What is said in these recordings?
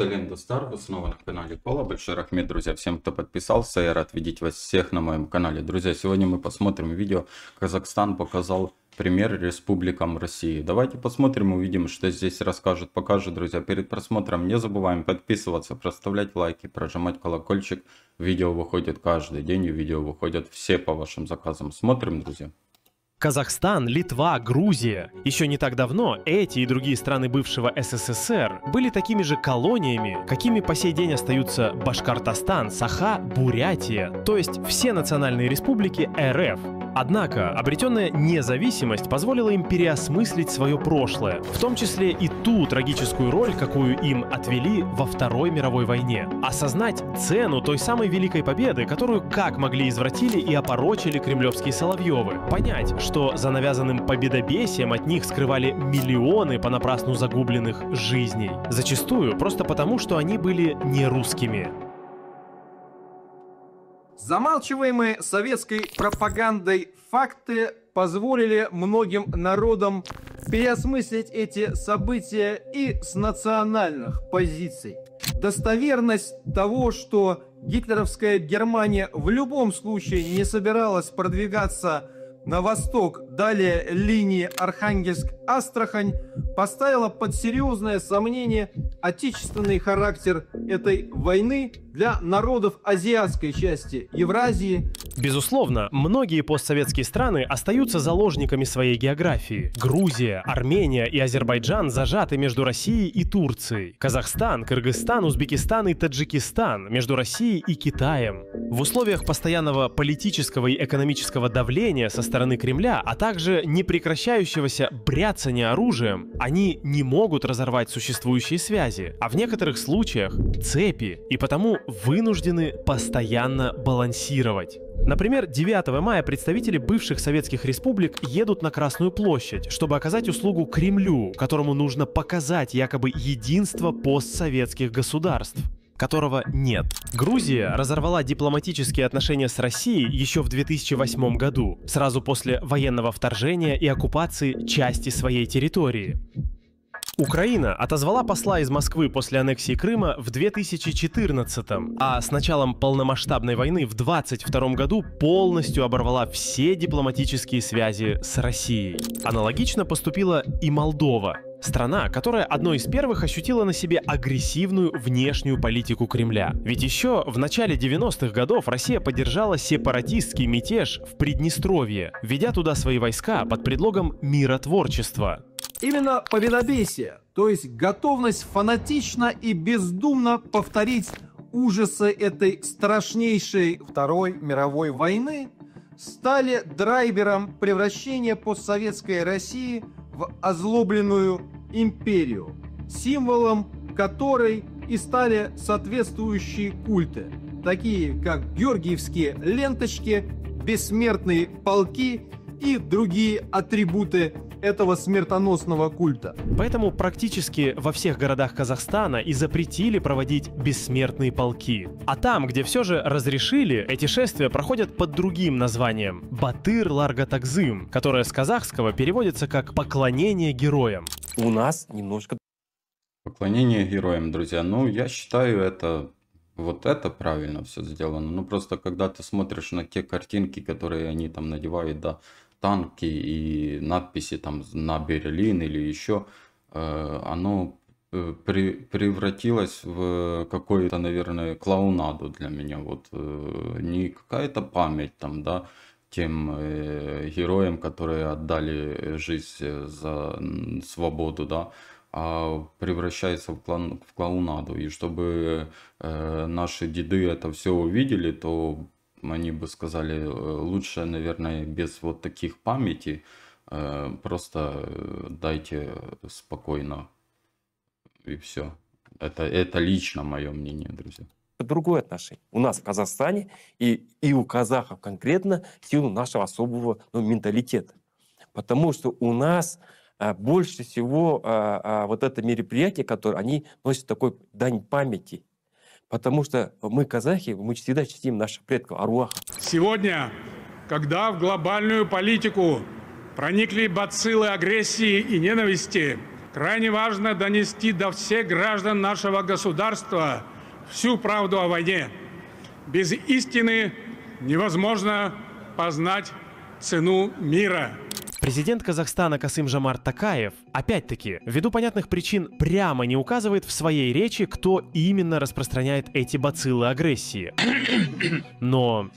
Ленда Стар, вы снова на канале Кола. Большой рахмет, друзья, всем, кто подписался. Я рад видеть вас всех на моем канале. Друзья, сегодня мы посмотрим видео. Казахстан показал пример республикам России. Давайте посмотрим, увидим, что здесь покажет, друзья. Перед просмотром не забываем подписываться, проставлять лайки, прожимать колокольчик. Видео выходит каждый день, и видео выходят все по вашим заказам. Смотрим, друзья. Казахстан, Литва, Грузия. Еще не так давно эти и другие страны бывшего СССР были такими же колониями, какими по сей день остаются Башкортостан, Саха, Бурятия, то есть все национальные республики РФ. Однако обретенная независимость позволила им переосмыслить свое прошлое, в том числе и ту трагическую роль, какую им отвели во Второй мировой войне. Осознать цену той самой великой победы, которую как могли извратили и опорочили кремлевские Соловьевы. Понять, что за навязанным победобесием от них скрывали миллионы понапрасну загубленных жизней. Зачастую просто потому, что они были не русскими. Замалчиваемые советской пропагандой факты позволили многим народам переосмыслить эти события и с национальных позиций. Достоверность того, что гитлеровская Германия в любом случае не собиралась продвигаться на восток, далее линии Архангельск-Астрахань, поставила под серьезное сомнение отечественный характер этой войны для народов азиатской части Евразии. Безусловно, многие постсоветские страны остаются заложниками своей географии. Грузия, Армения и Азербайджан зажаты между Россией и Турцией. Казахстан, Кыргызстан, Узбекистан и Таджикистан между Россией и Китаем. В условиях постоянного политического и экономического давления со стороны Кремля, а также непрекращающегося бряцания оружием, они не могут разорвать существующие связи, а в некоторых случаях цепи, и потому вынуждены постоянно балансировать. Например, 9 мая представители бывших советских республик едут на Красную площадь, чтобы оказать услугу Кремлю, которому нужно показать якобы единство постсоветских государств, которого нет. Грузия разорвала дипломатические отношения с Россией еще в 2008 году, сразу после военного вторжения и оккупации части своей территории. Украина отозвала посла из Москвы после аннексии Крыма в 2014, а с началом полномасштабной войны в 2022 году полностью оборвала все дипломатические связи с Россией. Аналогично поступила и Молдова. Страна, которая одной из первых ощутила на себе агрессивную внешнюю политику Кремля. Ведь еще в начале 90-х годов Россия поддержала сепаратистский мятеж в Приднестровье, введя туда свои войска под предлогом миротворчества. Именно победобесие, то есть готовность фанатично и бездумно повторить ужасы этой страшнейшей Второй мировой войны, стали драйвером превращения постсоветской России в озлобленную империю, символом которой и стали соответствующие культы, такие как георгиевские ленточки, бессмертные полки и другие атрибуты этого смертоносного культа. Поэтому практически во всех городах Казахстана и запретили проводить бессмертные полки. А там, где все же разрешили, эти шествия проходят под другим названием – Батыр-Ларга-Тагзым, которое с казахского переводится как «поклонение героям». У нас немножко... Поклонение героям, друзья. Ну, я считаю, это правильно все сделано. Ну, просто когда ты смотришь на те картинки, которые они там надевают, да, танки и надписи там на Берлин или еще, оно превратилось в какую-то, наверное, клоунаду для меня. Вот не какая-то память там, да, тем героям, которые отдали жизнь за свободу, да, а превращается в клоунаду. И чтобы наши деды это все увидели, то они бы сказали, лучше, наверное, без вот таких памяти, просто дайте спокойно, и все. Это лично мое мнение, друзья. Другое отношение. У нас в Казахстане и у казахов конкретно в силу нашего особого менталитета. Потому что у нас больше всего вот это мероприятие, которое они носят такой дань памяти. Потому что мы, казахи, мы всегда чтим наших предков, аруаха. Сегодня, когда в глобальную политику проникли бациллы агрессии и ненависти, крайне важно донести до всех граждан нашего государства всю правду о войне. Без истины невозможно познать цену мира. Президент Казахстана Касым-Жомарт Токаев, опять-таки, ввиду понятных причин, прямо не указывает в своей речи, кто именно распространяет эти бациллы агрессии. Но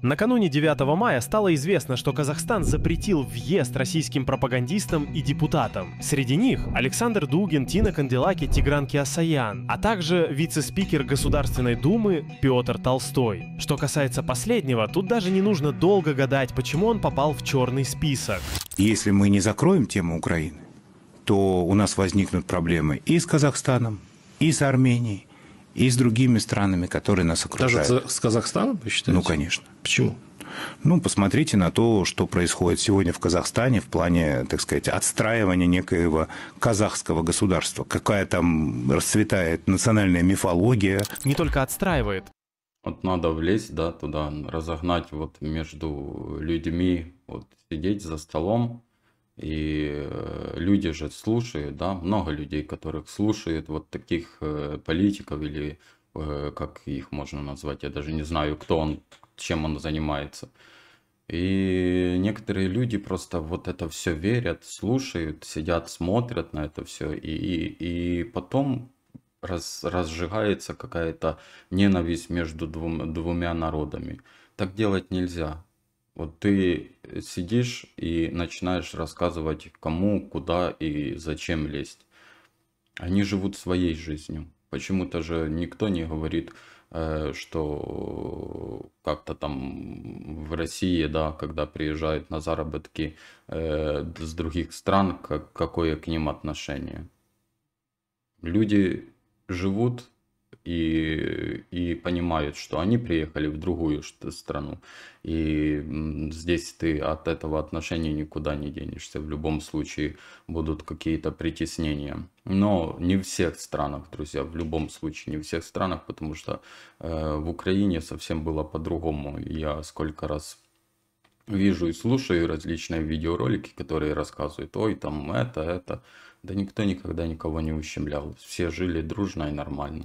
накануне 9 мая стало известно, что Казахстан запретил въезд российским пропагандистам и депутатам. Среди них Александр Дугин, Тина Канделаки, Тигран Кеосаян, а также вице-спикер Государственной Думы Петр Толстой. Что касается последнего, тут даже не нужно долго гадать, почему он попал в черный список. Если мы не закроем тему Украины, то у нас возникнут проблемы и с Казахстаном, и с Арменией, и с другими странами, которые нас окружают. Даже с Казахстаном, вы считаете? Ну, конечно. Почему? Ну, посмотрите на то, что происходит сегодня в Казахстане в плане, так сказать, отстраивания некоего казахского государства. Какая там расцветает национальная мифология. Не только отстраивает. Вот надо влезть, да, туда, разогнать вот между людьми, вот сидеть за столом, и люди же слушают, да, много людей, которых слушают, вот таких политиков или как их можно назвать, я даже не знаю, кто он, чем он занимается. И некоторые люди просто вот это все верят, слушают, сидят, смотрят на это все, и потом разжигается какая-то ненависть между двумя народами. Так делать нельзя. Вот ты сидишь и начинаешь рассказывать, кому, куда и зачем лезть. Они живут своей жизнью. Почему-то же никто не говорит, что как-то там в России, да, когда приезжают на заработки с других стран, какое к ним отношение. Люди живут и понимают, что они приехали в другую страну. И здесь ты от этого отношения никуда не денешься. В любом случае будут какие-то притеснения. Но не в всех странах, друзья, в любом случае не в всех странах, потому что в Украине совсем было по-другому. Я сколько раз вижу и слушаю различные видеоролики, которые рассказывают, ой, там это. Да никто никогда никого не ущемлял. Все жили дружно и нормально.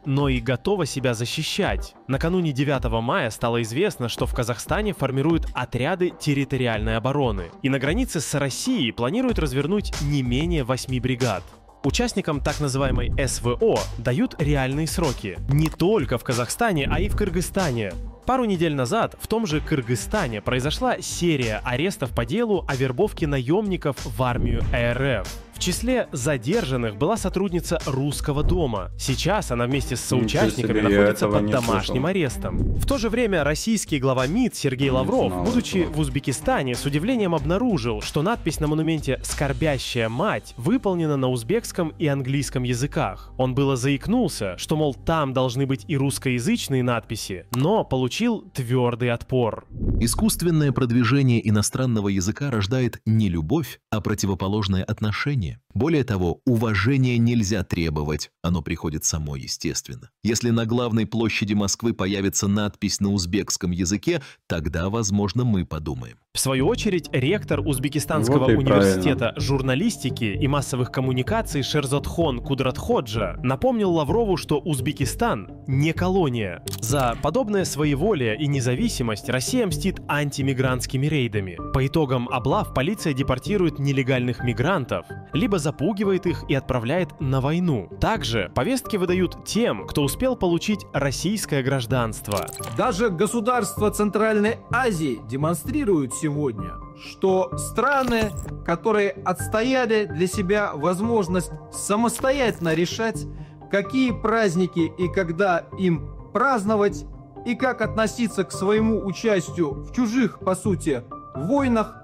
Но и готова себя защищать. Накануне 9 мая стало известно, что в Казахстане формируют отряды территориальной обороны. И на границе с Россией планируют развернуть не менее 8 бригад. Участникам так называемой СВО дают реальные сроки. Не только в Казахстане, а и в Кыргызстане. Пару недель назад в том же Кыргызстане произошла серия арестов по делу о вербовке наемников в армию РФ. В числе задержанных была сотрудница Русского дома. Сейчас она вместе с соучастниками находится под домашним арестом. В то же время российский глава МИД Сергей Лавров, будучи в Узбекистане, с удивлением обнаружил, что надпись на монументе «Скорбящая мать» выполнена на узбекском и английском языках. Он было заикнулся, что, мол, там должны быть и русскоязычные надписи, но получил твердый отпор. Искусственное продвижение иностранного языка рождает не любовь, а противоположное отношение. Более того, уважения нельзя требовать, оно приходит само естественно. Если на главной площади Москвы появится надпись на узбекском языке, тогда, возможно, мы подумаем. В свою очередь, ректор Узбекистанского университета журналистики и массовых коммуникаций Шерзотхон Кудратходжа напомнил Лаврову, что Узбекистан не колония. За подобное своеволие и независимость Россия мстит антимигрантскими рейдами. По итогам облав полиция депортирует нелегальных мигрантов, либо запугивает их и отправляет на войну. Также повестки выдают тем, кто успел получить российское гражданство. Даже государства Центральной Азии демонстрируют сегодня, что страны, которые отстояли для себя возможность самостоятельно решать, какие праздники и когда им праздновать, и как относиться к своему участию в чужих, по сути, войнах,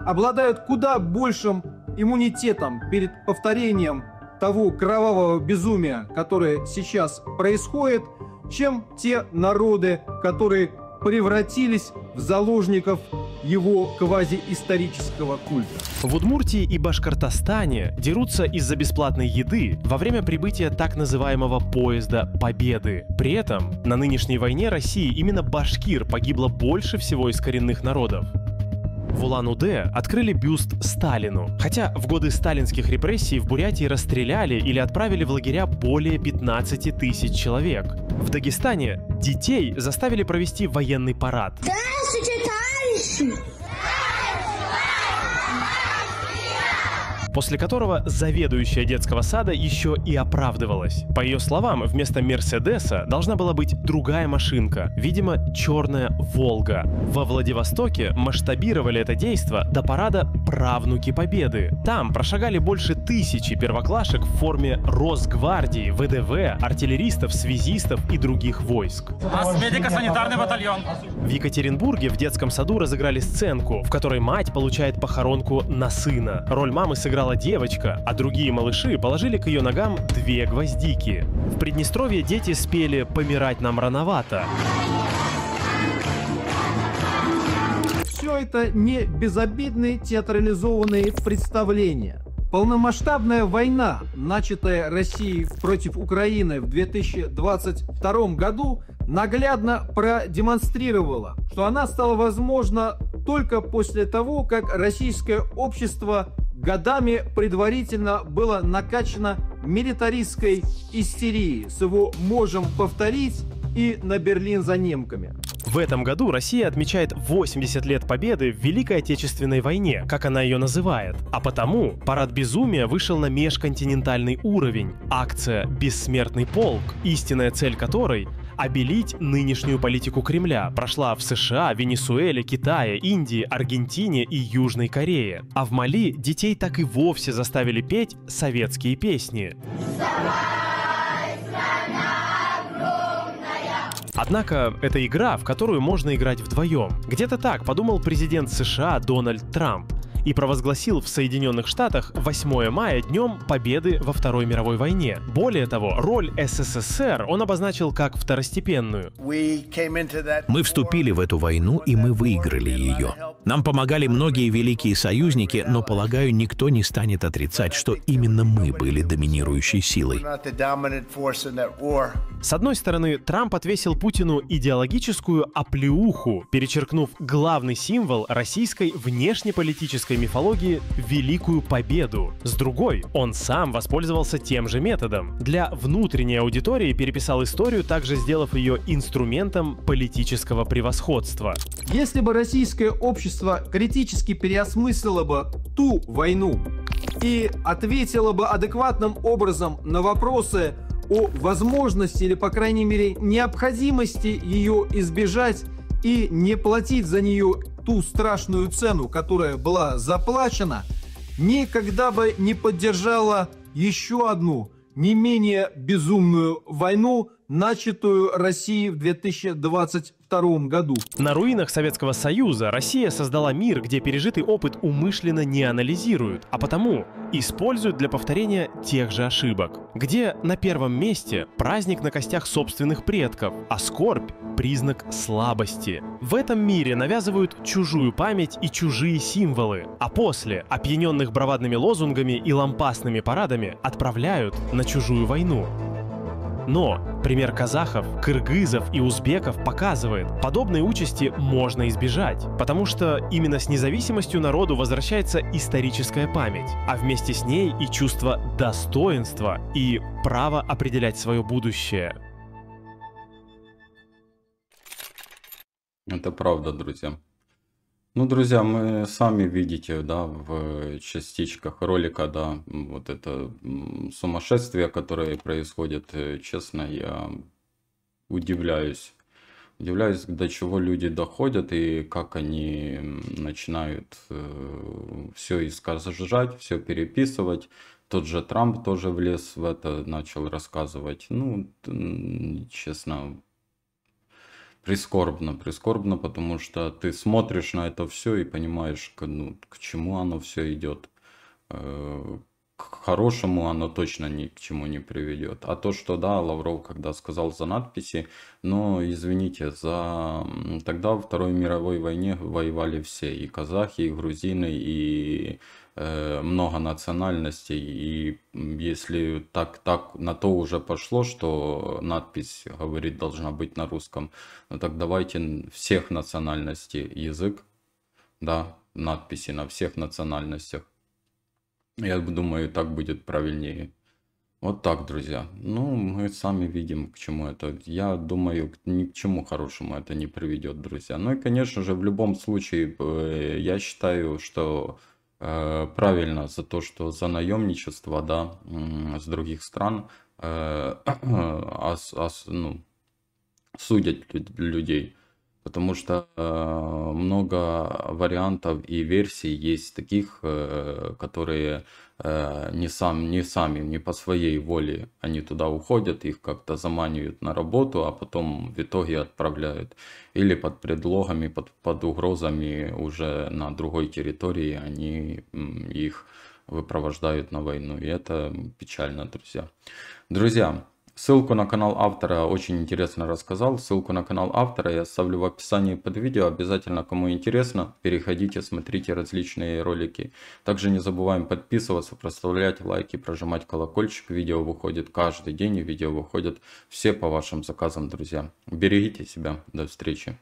обладают куда большим иммунитетом перед повторением того кровавого безумия, которое сейчас происходит, чем те народы, которые превратились в заложников его квазиисторического культа. В Удмуртии и Башкортостане дерутся из-за бесплатной еды во время прибытия так называемого поезда Победы. При этом на нынешней войне России именно башкир погибло больше всего из коренных народов. В Улан-Удэ открыли бюст Сталину. Хотя в годы сталинских репрессий в Бурятии расстреляли или отправили в лагеря более 15 тысяч человек. В Дагестане детей заставили провести военный парад. Здравствуйте, товарищи! После которого заведующая детского сада еще и оправдывалась. По ее словам, вместо «Мерседеса» должна была быть другая машинка, видимо, черная «Волга». Во Владивостоке масштабировали это действо до парада «Правнуки Победы». Там прошагали больше 1000 первоклашек в форме Росгвардии, ВДВ, артиллеристов, связистов и других войск. У нас медико-санитарный батальон. В Екатеринбурге в детском саду разыграли сценку, в которой мать получает похоронку на сына. Роль мамы сыграла девочка, а другие малыши положили к ее ногам 2 гвоздики. В Приднестровье дети спели «Помирать нам рановато». Все это не безобидные театрализованные представления. Полномасштабная война, начатая Россией против Украины в 2022 году, наглядно продемонстрировала, что она стала возможна только после того, как российское общество годами предварительно было накачано милитаристской истерией с его «можем повторить» и «на Берлин за немками». В этом году Россия отмечает 80 лет победы в Великой Отечественной войне, как она ее называет. А потому парад безумия вышел на межконтинентальный уровень. Акция «Бессмертный полк», истинная цель которой — обелить нынешнюю политику Кремля, прошла в США, Венесуэле, Китае, Индии, Аргентине и Южной Корее. А в Мали детей так и вовсе заставили петь советские песни. Однако это игра, в которую можно играть вдвоем. Где-то так подумал президент США Дональд Трамп и провозгласил в Соединенных Штатах 8 мая днем победы во Второй мировой войне. Более того, роль СССР он обозначил как второстепенную. Мы вступили в эту войну, и мы выиграли ее. Нам помогали многие великие союзники, но, полагаю, никто не станет отрицать, что именно мы были доминирующей силой. С одной стороны, Трамп отвесил Путину идеологическую оплеуху, перечеркнув главный символ российской внешнеполитической мифологии — Великую Победу. С другой, он сам воспользовался тем же методом. Для внутренней аудитории переписал историю, также сделав ее инструментом политического превосходства. Если бы российское общество критически переосмыслило бы ту войну и ответило бы адекватным образом на вопросы о возможности или, по крайней мере, необходимости ее избежать и не платить за нее ту страшную цену, которая была заплачена, никогда бы не поддержала еще одну, не менее безумную войну, начатую Россией в 2022 году. На руинах Советского Союза Россия создала мир, где пережитый опыт умышленно не анализируют, а потому используют для повторения тех же ошибок. Где на первом месте праздник на костях собственных предков, а скорбь — признак слабости. В этом мире навязывают чужую память и чужие символы, а после, опьяненных бравадными лозунгами и лампасными парадами, отправляют на чужую войну. Но пример казахов, кыргызов и узбеков показывает, подобной участи можно избежать, потому что именно с независимостью народу возвращается историческая память, а вместе с ней и чувство достоинства и право определять свое будущее. Это правда, друзья. Ну, друзья, мы сами видите, да, в частичках ролика, да, вот это сумасшествие, которое происходит, честно, я удивляюсь. Удивляюсь, до чего люди доходят и как они начинают все искажать, все переписывать. Тот же Трамп тоже влез в это, начал рассказывать. Ну, честно, прискорбно, потому что ты смотришь на это все и понимаешь, к чему оно все идет. К хорошему оно точно ни к чему не приведет. А то, что да, Лавров когда сказал за надписи, но извините, тогда во Второй мировой войне воевали все, и казахи, и грузины, и много национальностей, и если так на то уже пошло, что надпись, говорит, должна быть на русском, ну так давайте всех национальностей язык, да, надписи на всех национальностях. Я думаю, так будет правильнее. Вот так, друзья. Ну, мы сами видим, к чему это. Я думаю, ни к чему хорошему это не приведет, друзья. Ну и, конечно же, в любом случае, я считаю, что правильно за то, что за наемничество, да, с других стран судят людей. Потому что много вариантов и версий есть таких, которые не по своей воле они туда уходят, их как-то заманивают на работу, а потом в итоге отправляют. Или под предлогами, под угрозами уже на другой территории они их выпровождают на войну. И это печально, друзья. Друзья, ссылку на канал автора очень интересно рассказал. Ссылку на канал автора я оставлю в описании под видео. Обязательно, кому интересно, переходите, смотрите различные ролики. Также не забываем подписываться, проставлять лайки, прожимать колокольчик. Видео выходит каждый день, и видео выходят все по вашим заказам, друзья. Берегите себя. До встречи.